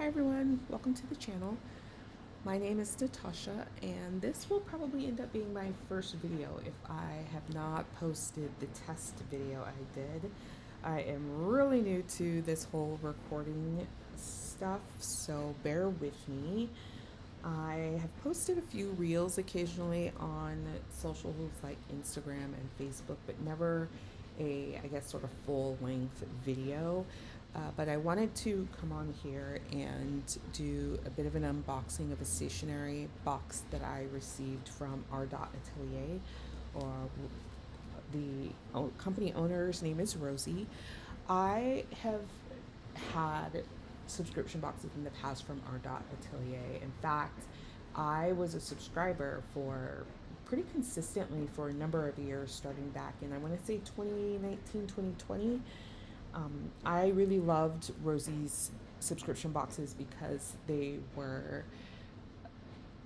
Hi everyone, welcome to the channel. My name is Natasha and this will probably end up being my first video if I have not posted the test video I did. I am really new to this whole recording stuff, so bear with me. I have posted a few reels occasionally on socials like Instagram and Facebook, but never I guess, sort of full length video. But I wanted to come on here and do a bit of an unboxing of a stationery box that I received from R.atelier, or the company owner's name is Rosie. I have had subscription boxes in the past from R.atelier. In fact, I was a subscriber for pretty consistently for a number of years, starting back in, I want to say, 2019, 2020. I really loved Rosie's subscription boxes because they were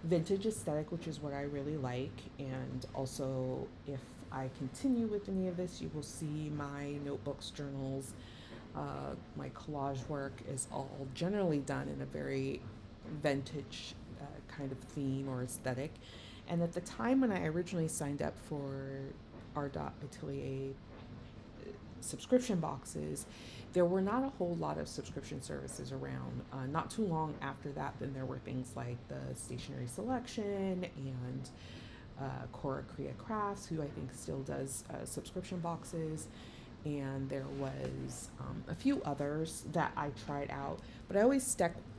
vintage aesthetic, which is what I really like. And also, if I continue with any of this, you will see my notebooks, journals, my collage work is all generally done in a very vintage kind of theme or aesthetic. And at the time when I originally signed up for R.atelier subscription boxes, there were not a whole lot of subscription services around. Not too long after that, then there were things like the Stationery Selection and Cora Crea Crafts, who I think still does subscription boxes. And there was a few others that I tried out, but I always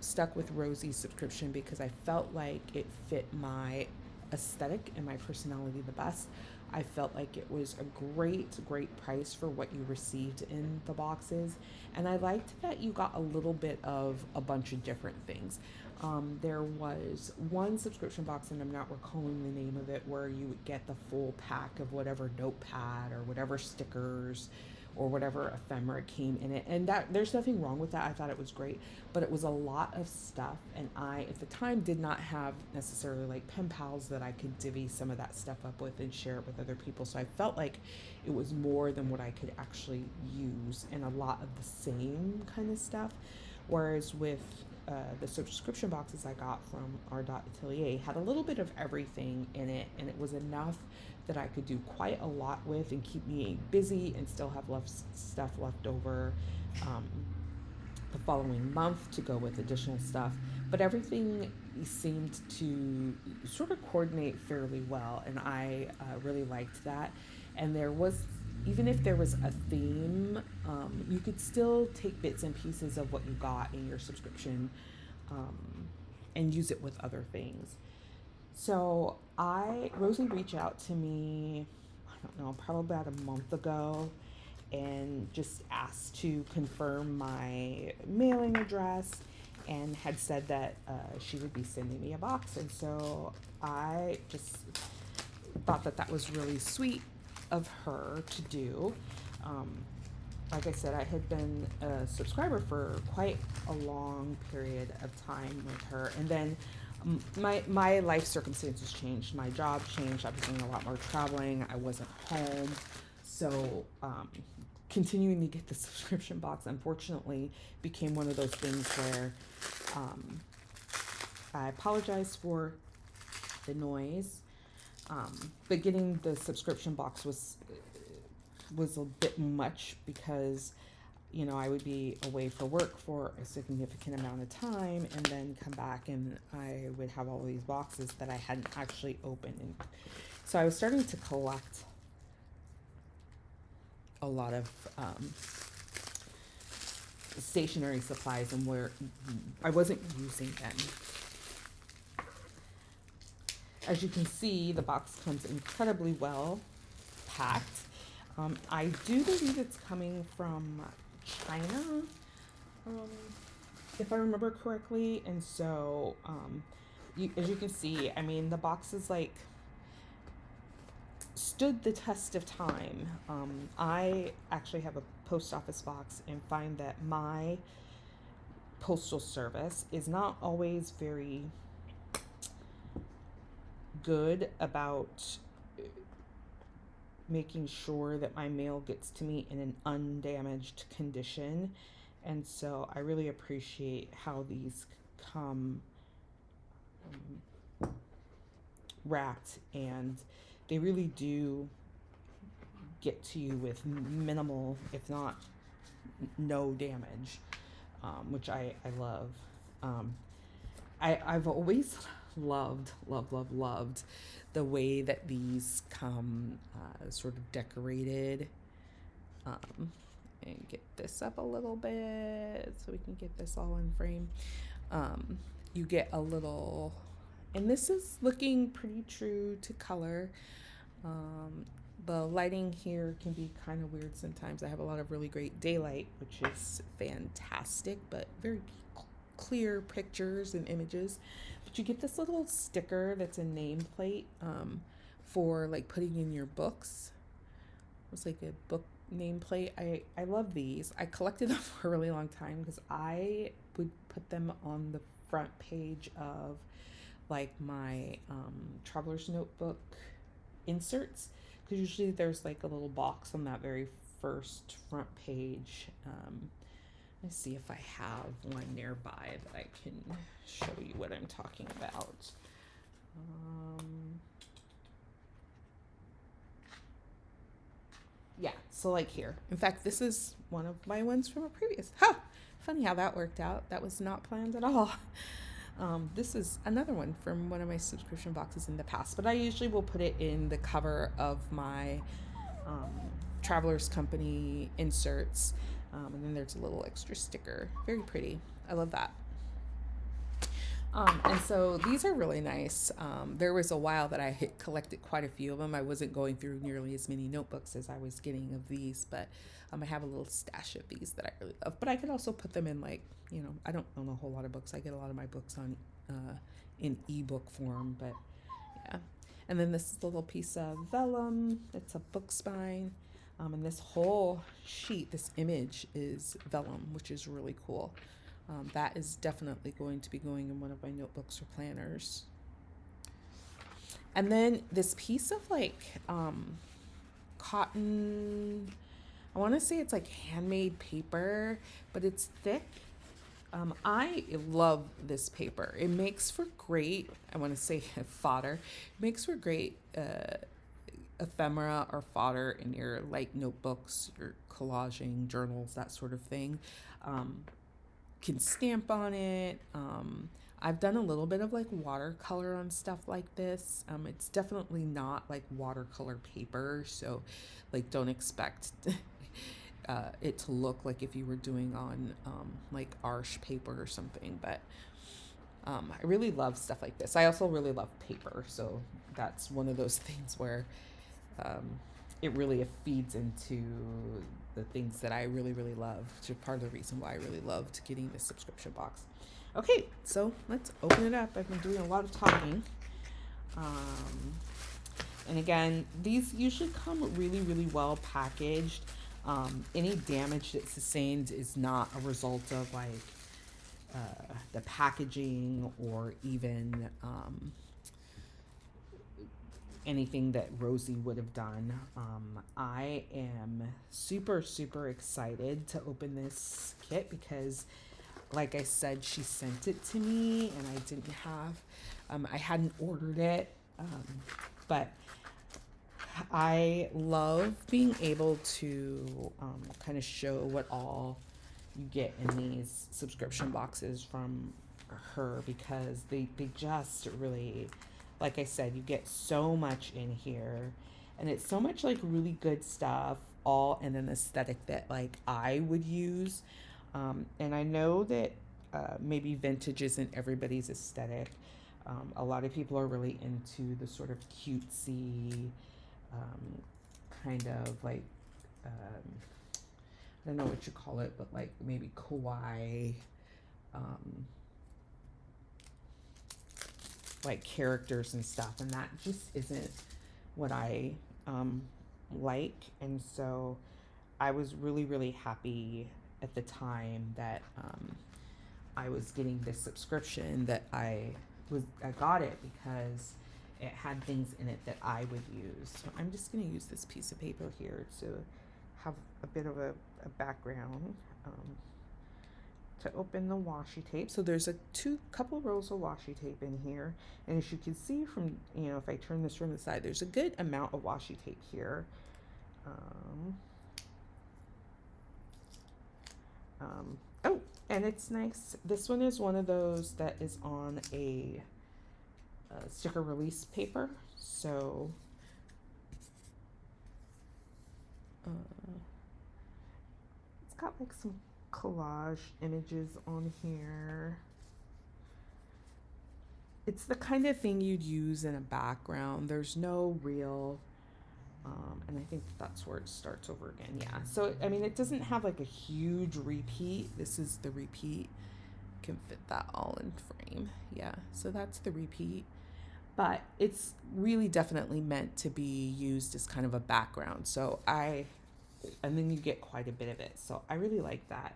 stuck with Rosie's subscription because I felt like it fit my aesthetic and my personality the best. I felt like it was a great price for what you received in the boxes. And I liked that you got a little bit of a bunch of different things. There was one subscription box, and I'm not recalling the name of it, where you would get the full pack of whatever notepad or whatever stickers or whatever ephemera came in it. And that there's nothing wrong with that. I thought it was great, but it was a lot of stuff. And I, at the time, did not have necessarily like pen pals that I could divvy some of that stuff up with and share it with other people. So I felt like it was more than what I could actually use and a lot of the same kind of stuff. Whereas with the subscription boxes I got from R.atelier had a little bit of everything in it, and it was enough that I could do quite a lot with and keep me busy and still have stuff left over um, the following month to go with additional stuff. But everything seemed to sort of coordinate fairly well, and I really liked that. And there was, even if there was a theme, you could still take bits and pieces of what you got in your subscription um, and use it with other things. So Rosie reached out to me, I don't know, probably about a month ago, and just asked to confirm my mailing address and had said that she would be sending me a box. And so I just thought that that was really sweet of her to do. Um, like I said, I had been a subscriber for quite a long period of time with her. And then my life circumstances changed. My job changed. I was doing a lot more traveling. I wasn't home. So continuing to get the subscription box, unfortunately, became one of those things where um, I apologize for the noise. But getting the subscription box was a bit much because, you know, I would be away for work for a significant amount of time and then come back and I would have all these boxes that I hadn't actually opened. And so I was starting to collect a lot of stationery supplies and where I wasn't using them. As you can see, the box comes incredibly well packed. I do believe it's coming from China, um, if I remember correctly. And so, as you can see, I mean, the box is like stood the test of time. I actually have a post office box and find that my postal service is not always very good about making sure that my mail gets to me in an undamaged condition. And so I really appreciate how these come wrapped, and they really do get to you with minimal, if not no damage, which I love. Um, I've always loved the way that these come sort of decorated. And get this up a little bit so we can get this all in frame. You get a little, and this is looking pretty true to color. The lighting here can be kind of weird sometimes. I have a lot of really great daylight, which is fantastic, but very clear pictures and images. But you get this little sticker that's a nameplate for like putting in your books. It's like a book nameplate. I love these. I collected them for a really long time because I would put them on the front page of like my traveler's notebook inserts, because usually there's like a little box on that very first front page. Let's see if I have one nearby that I can show you what I'm talking about. Yeah, so like here. In fact, this is one of my ones from a previous. Funny how that worked out. That was not planned at all. This is another one from one of my subscription boxes in the past, but I usually will put it in the cover of my Traveler's Company inserts. And then there's a little extra sticker. Very pretty. I love that. And so these are really nice. There was a while that I had collected quite a few of them. I wasn't going through nearly as many notebooks as I was getting of these, but I have a little stash of these that I really love. But I could also put them in, like, I don't own a whole lot of books. I get a lot of my books on in ebook form, but yeah. And then this is a little piece of vellum. It's a book spine. And this whole sheet, this image is vellum, which is really cool. That is definitely going to be going in one of my notebooks or planners. And then this piece of like cotton, I want to say it's like handmade paper, but it's thick. I love this paper. It makes for great, I want to say fodder. It makes for great ephemera or fodder in your like notebooks, your collaging, journals, that sort of thing. Can stamp on it. I've done a little bit of like watercolor on stuff like this. It's definitely not like watercolor paper, so like don't expect it to look like if you were doing on like arch paper or something. But I really love stuff like this. I also really love paper, so that's one of those things where it really feeds into the things that I really, really love, which is part of the reason why I really loved getting this subscription box. Okay, so let's open it up. I've been doing a lot of talking. And again, these usually come really, really well packaged. Any damage that's sustained is not a result of like the packaging or even anything that Rosie would have done. I am super, super excited to open this kit because, like I said, she sent it to me and I didn't have, I hadn't ordered it, but I love being able to kind of show what all you get in these subscription boxes from her, because they just really, like I said, you get so much in here, and it's so much like really good stuff, all in an aesthetic that like I would use. And I know that maybe vintage isn't everybody's aesthetic. A lot of people are really into the sort of cutesy, kind of like, I don't know what you call it, but like maybe kawaii, like characters and stuff, and that just isn't what I like. And so I was really, really happy at the time that I was getting this subscription, that I got it because it had things in it that I would use. So I'm just going to use this piece of paper here to have a bit of a background. to open the washi tape. So there's a couple rows of washi tape in here, and as you can see from, you know, if I turn this from the side, there's a good amount of washi tape here. Oh, and it's nice. This one is one of those that is on a sticker release paper. So it's got like some collage images on here. It's the kind of thing you'd use in a background. There's no real, and I think that's where it starts over again. Yeah. So, I mean, it doesn't have like a huge repeat. This is the repeat. Can fit that all in frame. Yeah. So that's the repeat. But it's really definitely meant to be used as kind of a background. So and then you get quite a bit of it. So I really like that.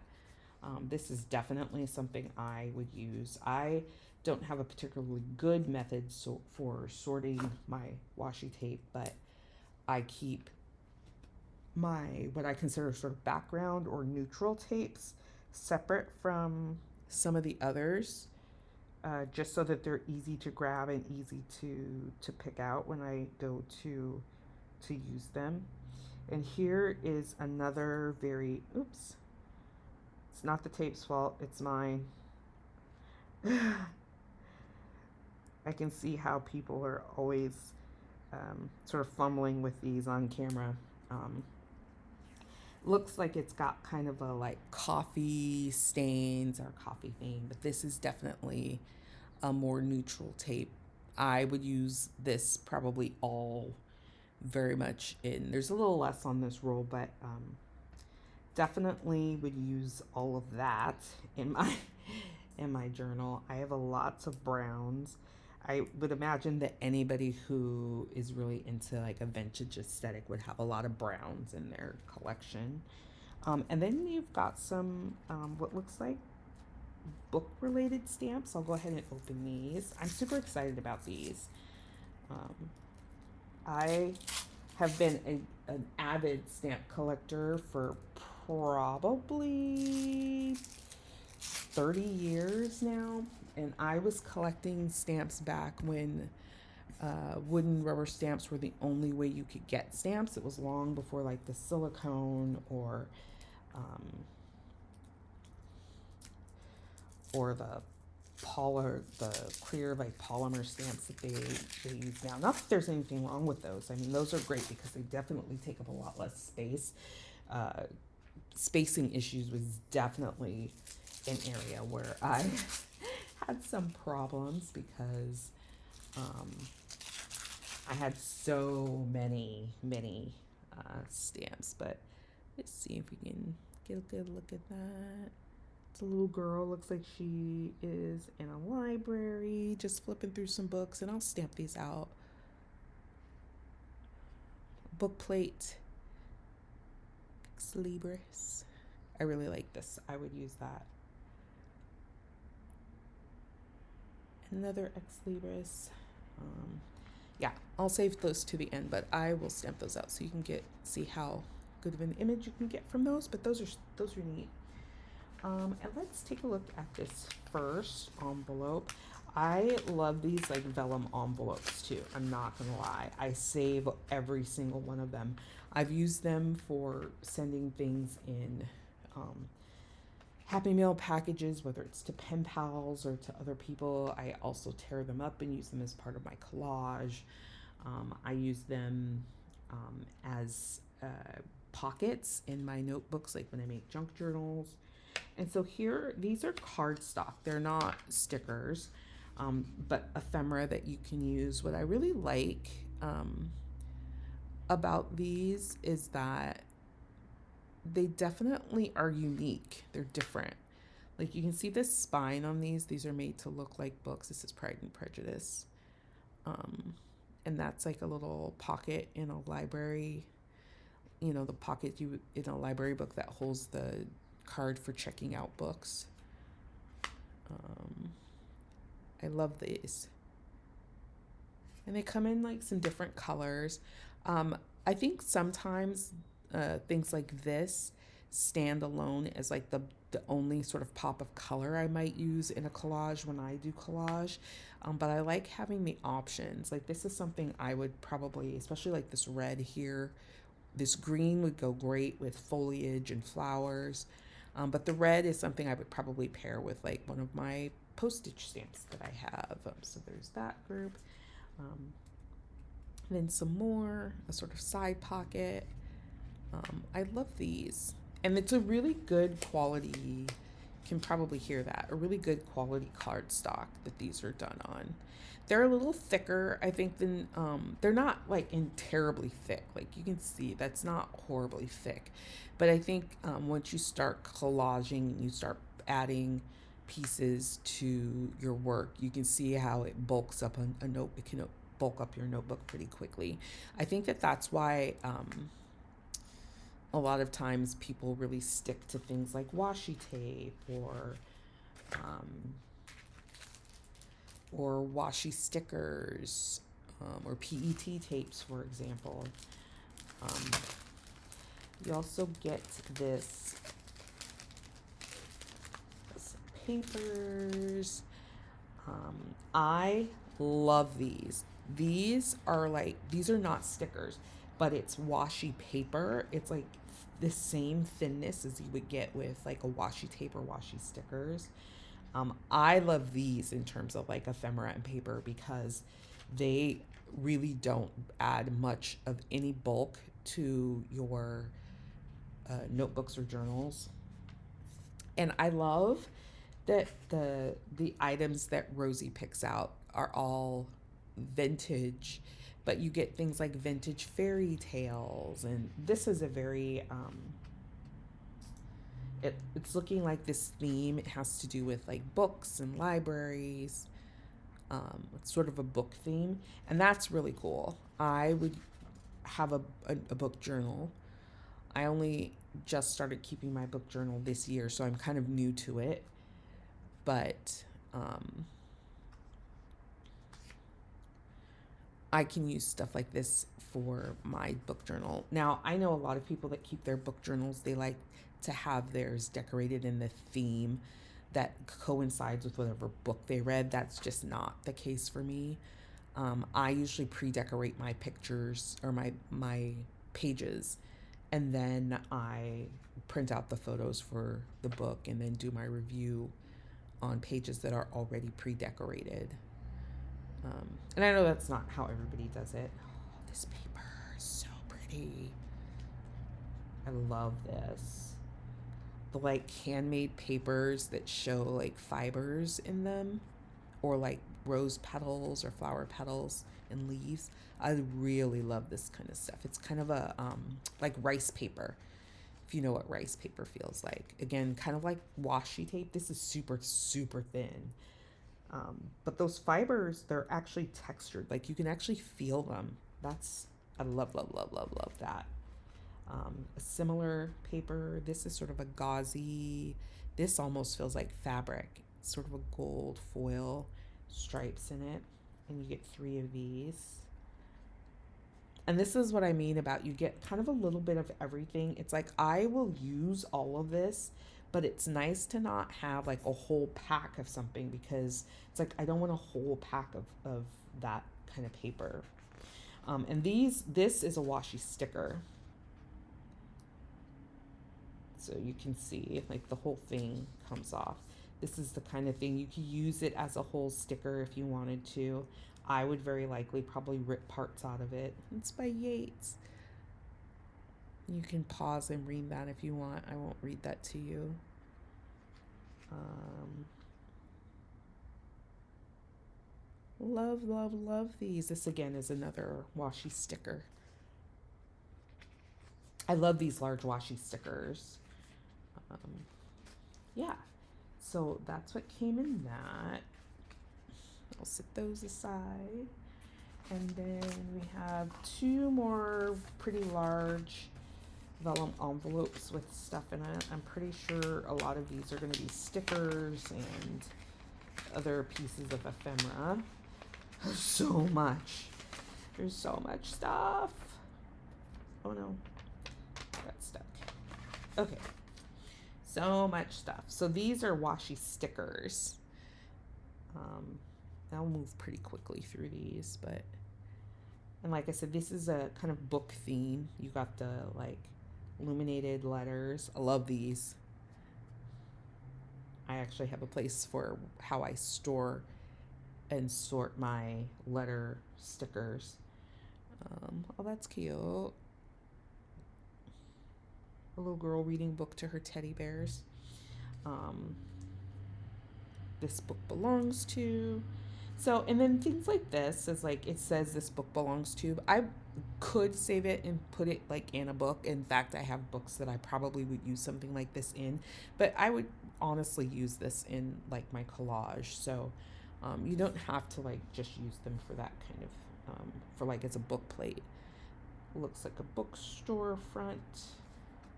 This is definitely something I would use. I don't have a particularly good method for sorting my washi tape, but I keep my what I consider sort of background or neutral tapes separate from some of the others, just so that they're easy to grab and easy to pick out when I go to use them. And here is another very, oops, it's not the tape's fault, it's mine. I can see how people are always sort of fumbling with these on camera. Looks like it's got kind of a like coffee stains or coffee thing, but this is definitely a more neutral tape. I would use this probably all very much in. There's a little less on this roll, but definitely would use all of that in my in my journal. I have a lots of browns. I would imagine that anybody who is really into like a vintage aesthetic would have a lot of browns in their collection. And then you've got some what looks like book related stamps. I'll go ahead and open these. I'm super excited about these. I have been an avid stamp collector for probably 30 years now, and I was collecting stamps back when wooden rubber stamps were the only way you could get stamps. It was long before like the silicone or the clear like polymer stamps that they use now. Not that there's anything wrong with those. I mean, those are great because they definitely take up a lot less space. Spacing issues was definitely an area where I had some problems because I had so many stamps. But let's see if we can get a good look at that. It's a little girl, looks like she is in a library, just flipping through some books, and I'll stamp these out. Book plate, Ex Libris. I really like this. I would use that. Another Ex Libris. Yeah, I'll save those to the end, but I will stamp those out so you can see how good of an image you can get from those. But those are neat. And let's take a look at this first envelope. I love these like vellum envelopes too. I'm not gonna lie. I save every single one of them. I've used them for sending things in Happy Meal packages, whether it's to pen pals or to other people. I also tear them up and use them as part of my collage. I use them as pockets in my notebooks, like when I make junk journals. And so here, these are cardstock. They're not stickers, but ephemera that you can use. What I really like about these is that they definitely are unique. They're different. Like you can see this spine on these. These are made to look like books. This is Pride and Prejudice. And that's like a little pocket in a library. You know, the pocket in a library book that holds the card for checking out books. I love these. And they come in like some different colors. I think sometimes things like this stand alone as like the only sort of pop of color I might use in a collage when I do collage. But I like having the options. Like this is something I would probably, especially like this red here, this green would go great with foliage and flowers. But the red is something I would probably pair with like one of my postage stamps that I have. So there's that group. Um, then some more, a sort of side pocket. I love these. And it's a really good quality, you can probably hear that, a really good quality cardstock that these are done on. They're a little thicker, I think, than, they're not like in terribly thick. Like you can see that's not horribly thick. But I think once you start collaging and you start adding pieces to your work, you can see how it bulks up a note. It can bulk up your notebook pretty quickly. I think that that's why a lot of times people really stick to things like washi tape or washi stickers or PET tapes, for example. You also get this papers. I love these. These are not stickers, but it's washi paper. It's like the same thinness as you would get with like a washi tape or washi stickers. I love these in terms of like ephemera and paper because they really don't add much of any bulk to your notebooks or journals. And I love that the items that Rosie picks out are all vintage, but you get things like vintage fairy tales, and this is a very it's looking like this theme. It has to do with like books and libraries. It's sort of a book theme, and that's really cool. I would have a book journal. I only just started keeping my book journal this year, so I'm kind of new to it. But I can use stuff like this for my book journal. Now, I know a lot of people that keep their book journals, they like to have theirs decorated in the theme that coincides with whatever book they read. That's just not the case for me. I usually pre-decorate my pictures or my pages, and then I print out the photos for the book and then do my review on pages that are already pre-decorated. And I know that's not how everybody does it. Oh, this paper is so pretty. I love this. The like handmade papers that show like fibers in them, or like rose petals or flower petals and leaves. I really love this kind of stuff. It's kind of a like rice paper, if you know what rice paper feels like. Again, kind of like washi tape. This is super, super thin. But those fibers, they're actually textured. Like you can actually feel them. I love, love, love, love, love that. A similar paper. This is sort of a gauzy, this almost feels like fabric. It's sort of a gold foil, stripes in it. And you get 3 of these. And this is what I mean about you get kind of a little bit of everything. It's like I will use all of this, but it's nice to not have like a whole pack of something, because it's like I don't want a whole pack of that kind of paper. And this is a washi sticker. So you can see like the whole thing comes off. This is the kind of thing you could use it as a whole sticker if you wanted to. I would very likely probably rip parts out of it. It's by Yates. You can pause and read that if you want. I won't read that to you. Love, love, love these. This again is another washi sticker. I love these large washi stickers. Yeah, so that's what came in that. I'll set those aside. And then we have 2 more pretty large vellum envelopes with stuff in it. I'm pretty sure a lot of these are going to be stickers and other pieces of ephemera. There's so much. There's so much stuff. Oh no, I got stuck. Okay, So much stuff. So these are washi stickers. Um, I'll move pretty quickly through these, but, and like I said, this is a kind of book theme. You got the like illuminated letters. I love these. I actually have a place for how I store and sort my letter stickers. Oh, that's cute. A little girl reading a book to her teddy bears. Um, this book belongs to. So, and then things like this is like it says this book belongs to. I could save it and put it like in a book. In fact, I have books that I probably would use something like this in, but I would honestly use this in like my collage. So, you don't have to like just use them for that kind of for like as a book plate. Looks like a bookstore front.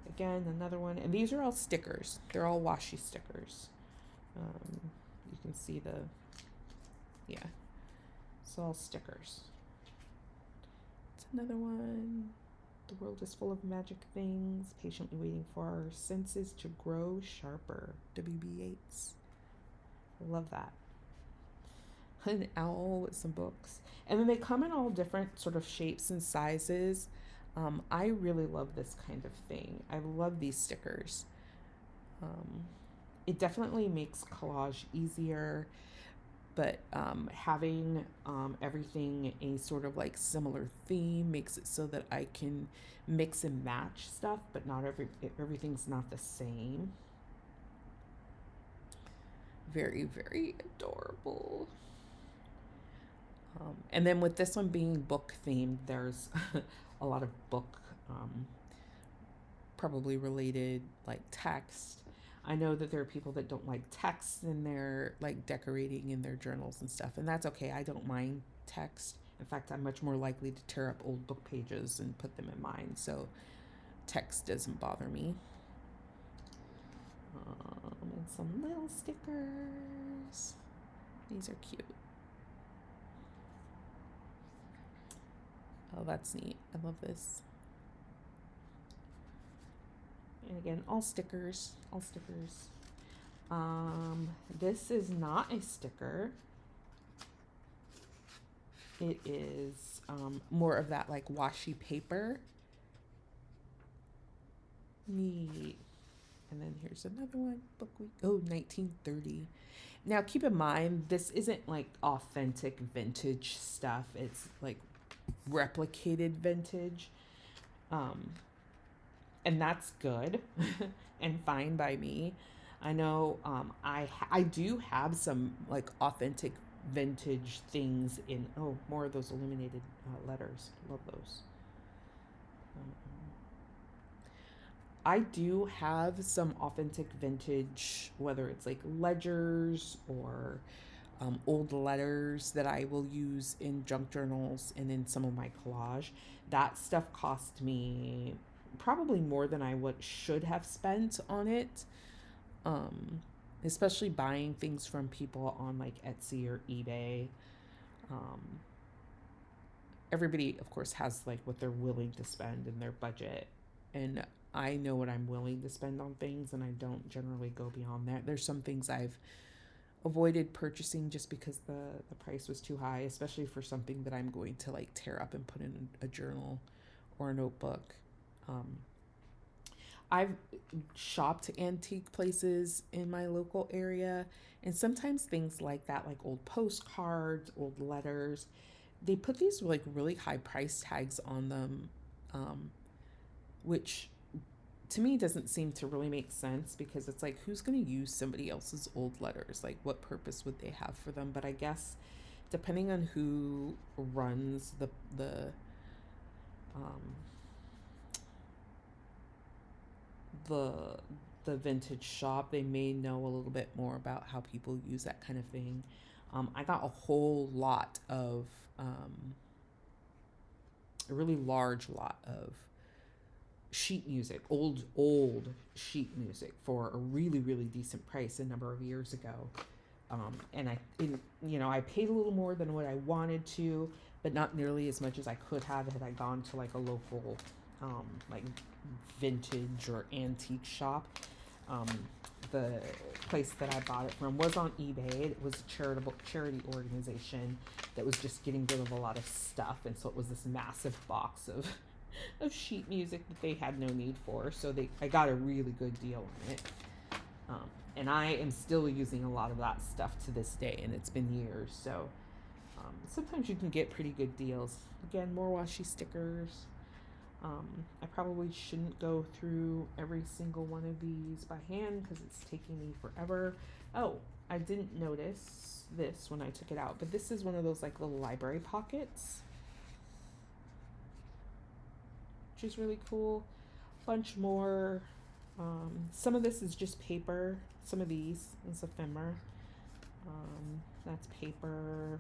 Again, another one, and these are all stickers. They're all washi stickers. You can see the, yeah, it's all stickers. It's another one. The world is full of magic things, patiently waiting for our senses to grow sharper. W.B. Yeats. I love that. An owl with some books. And then they come in all different sort of shapes and sizes. I really love this kind of thing. I love these stickers. It definitely makes collage easier, but having everything a sort of like similar theme makes it so that I can mix and match stuff, but not everything's not the same. Very, very adorable. And then with this one being book themed, there's a lot of book probably related like text. I know that there are people that don't like text in their like decorating in their journals and stuff, and that's okay. I don't mind text. In fact, I'm much more likely to tear up old book pages and put them in mine, so text doesn't bother me. And some little stickers. These are cute. Oh, that's neat. I love this. And again, all stickers, all stickers. This is not a sticker. It is more of that like washi paper. Neat. And then here's another one. Book week. Oh, 1930. Now keep in mind, this isn't like authentic vintage stuff. It's like replicated vintage. And that's good and fine by me. I know I do have some like authentic vintage things in, oh, more of those illuminated letters. Love those. I do have some authentic vintage, whether it's like ledgers or old letters that I will use in junk journals and in some of my collage. That stuff cost me probably more than I should have spent on it. Especially buying things from people on like Etsy or eBay. Um, Everybody, of course, has like what they're willing to spend in their budget, and I know what I'm willing to spend on things, and I don't generally go beyond that. There's some things I've avoided purchasing just because the price was too high, especially for something that I'm going to like tear up and put in a journal or a notebook. I've shopped antique places in my local area, and sometimes things like that, like old postcards, old letters, they put these like really high price tags on them, which to me doesn't seem to really make sense, because it's like, who's going to use somebody else's old letters? Like, what purpose would they have for them? But I guess depending on who runs um, the the vintage shop, they may know a little bit more about how people use that kind of thing. I got a whole lot of a really large lot of sheet music, old sheet music, for a really decent price a number of years ago. And I paid a little more than what I wanted to, but not nearly as much as I could have had I gone to like a local like vintage or antique shop. Um, the place that I bought it from was on eBay. It was a charity organization that was just getting rid of a lot of stuff, and so it was this massive box of sheet music that they had no need for. So I got a really good deal on it. And I am still using a lot of that stuff to this day, and it's been years. So sometimes you can get pretty good deals. Again, more washi stickers. I probably shouldn't go through every single one of these by hand because it's taking me forever. Oh, I didn't notice this when I took it out, but this is one of those like little library pockets, which is really cool. Bunch more. Some of this is just paper. Some of these is ephemera. That's paper.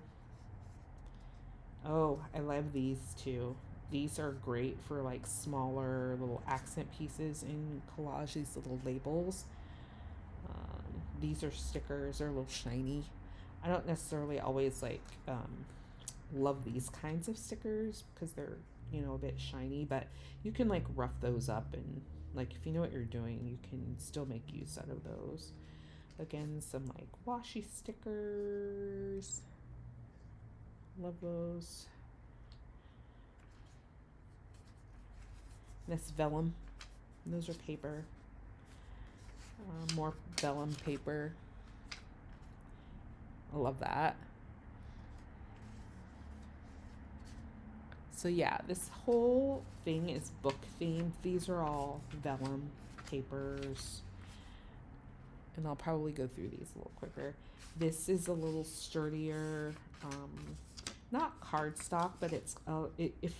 Oh, I love these too. These are great for like smaller little accent pieces in collage, these little labels. These are stickers, they're a little shiny. I don't necessarily always like love these kinds of stickers because they're, you know, a bit shiny, but you can like rough those up, and like if you know what you're doing, you can still make use out of those. Again, some like washi stickers. Love those. This vellum. Those are paper. More vellum paper. I love that. So yeah, this whole thing is book themed. These are all vellum papers. And I'll probably go through these a little quicker. This is a little sturdier, not cardstock, but it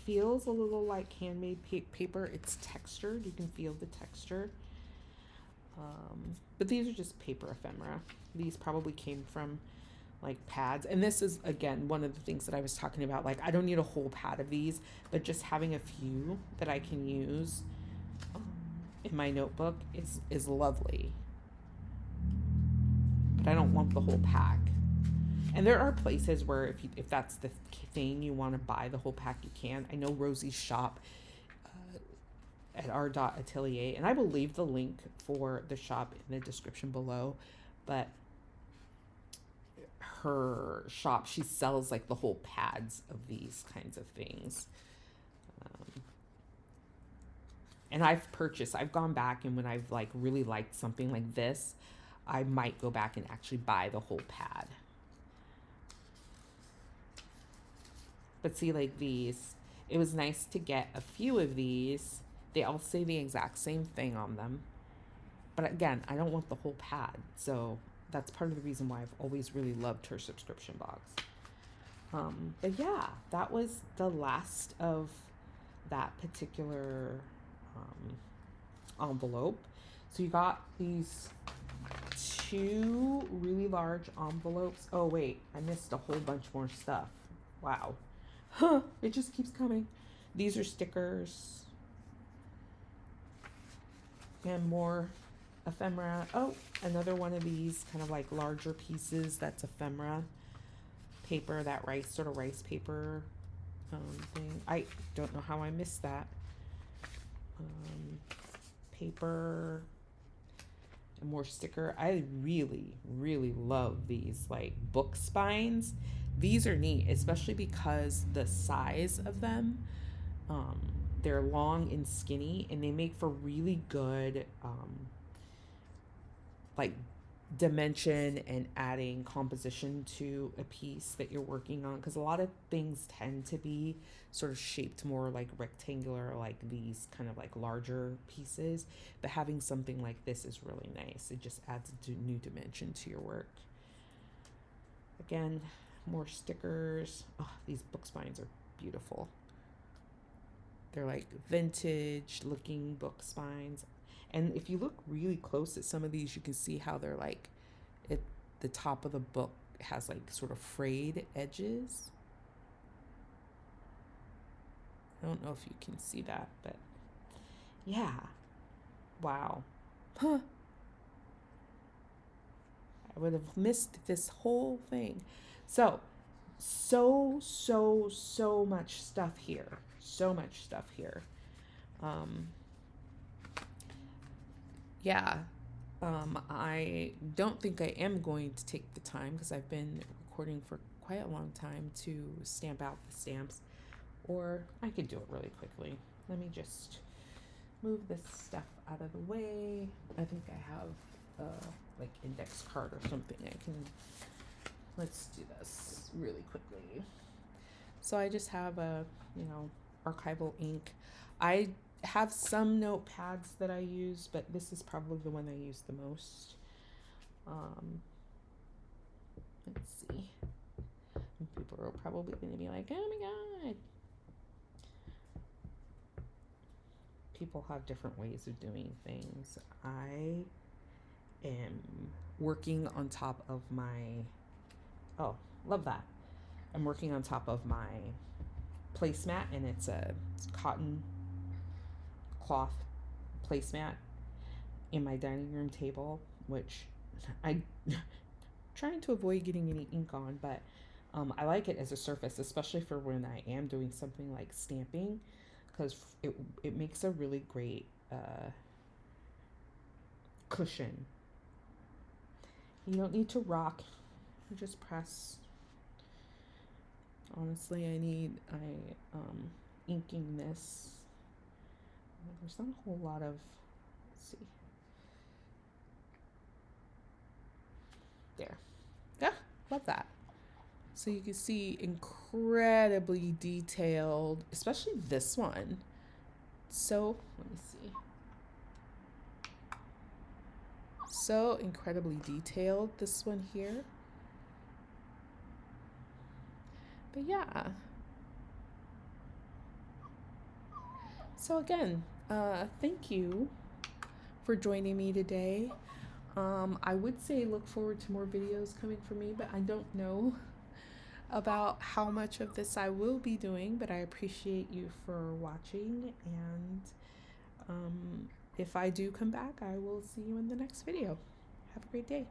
feels a little like handmade paper. It's textured. You can feel the texture. But these are just paper ephemera. These probably came from like pads. And this is, again, one of the things that I was talking about. Like, I don't need a whole pad of these, but just having a few that I can use in my notebook is lovely. But I don't want the whole pack. And there are places where if that's the thing you want to buy the whole pack, you can. I know Rosie's shop at R.atelier, and I will leave the link for the shop in the description below, but her shop, she sells like the whole pads of these kinds of things. And I've gone back, and when I've like really liked something like this, I might go back and actually buy the whole pad. But see, like these, it was nice to get a few of these. They all say the exact same thing on them. But again, I don't want the whole pad. So that's part of the reason why I've always really loved her subscription box. But yeah, that was the last of that particular envelope. So you got these 2 really large envelopes. Oh wait, I missed a whole bunch more stuff. Wow. It just keeps coming. These are stickers. And more ephemera. Oh, another one of these kind of like larger pieces. That's ephemera paper, that rice paper thing. I don't know how I missed that. Paper and more sticker. I really, really love these like book spines. These are neat, especially because the size of them. They're long and skinny, and they make for really good like dimension and adding composition to a piece that you're working on, because a lot of things tend to be sort of shaped more like rectangular, like these kind of like larger pieces, but having something like this is really nice. It just adds a new dimension to your work. Again, more stickers. Oh, these book spines are beautiful. They're like vintage looking book spines. And if you look really close at some of these, you can see how they're like, the top of the book has like sort of frayed edges. I don't know if you can see that, but yeah. Wow. Huh. I would have missed this whole thing. So much stuff here. So much stuff here. Yeah. I don't think I am going to take the time because I've been recording for quite a long time to stamp out the stamps, or I could do it really quickly. Let me just move this stuff out of the way. I think I have like index card or something. Let's do this really quickly. So I just have archival ink. I have some notepads that I use, but this is probably the one I use the most. Let's see. People are probably going to be like, oh my God. People have different ways of doing things. I am working on top of my, oh, love that. I'm working on top of my placemat, and it's a cotton cloth placemat in my dining room table, which I trying to avoid getting any ink on, but I like it as a surface, especially for when I am doing something like stamping, because it makes a really great cushion. You don't need to rock, you just press. Honestly, I inking this. There's not a whole lot of, let's see. There. Yeah, love that. So you can see incredibly detailed, especially this one. So, let me see. So incredibly detailed, this one here. But yeah. So again, thank you for joining me today. I would say look forward to more videos coming from me, but I don't know about how much of this I will be doing, but I appreciate you for watching, and if I do come back, I will see you in the next video. Have a great day.